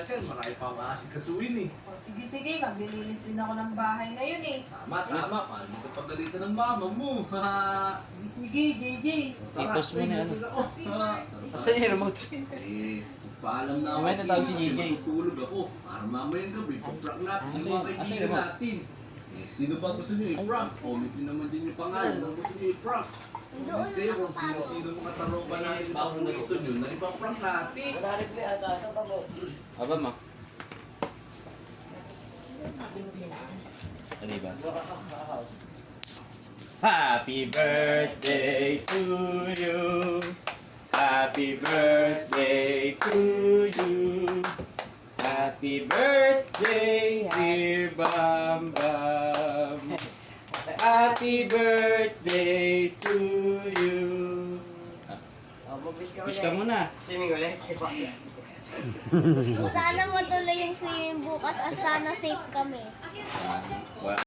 dyan, marami pa akong asikasuin eh. O, sige, maglilinis din ako ng bahay ngayon eh. Tama, paano mo kapag galita ng mama mo? Sige, JJ. I-post mo na, ano. Kasi yung remote? paalam na ako. May natawag si JJ. Tutulog ako. Para mamayang gabi, pag-prank natin yung mga Asa kaibigan yung remote? natin. Eh, sino ba gusto niyo i-prank? Comment niyo naman din yung pangalan ng gusto niyo i-prank. Comment kayo kung sino-sino mga taropa natin na paborito nyo na ipang-prank natin. Aba, ma. Ano ba? Happy birthday to you. Happy birthday to you. Happy birthday, dear Bam Bam. Happy birthday to you. Wish ka muna. Sana matuloy yung swimming bukas at sana safe kami.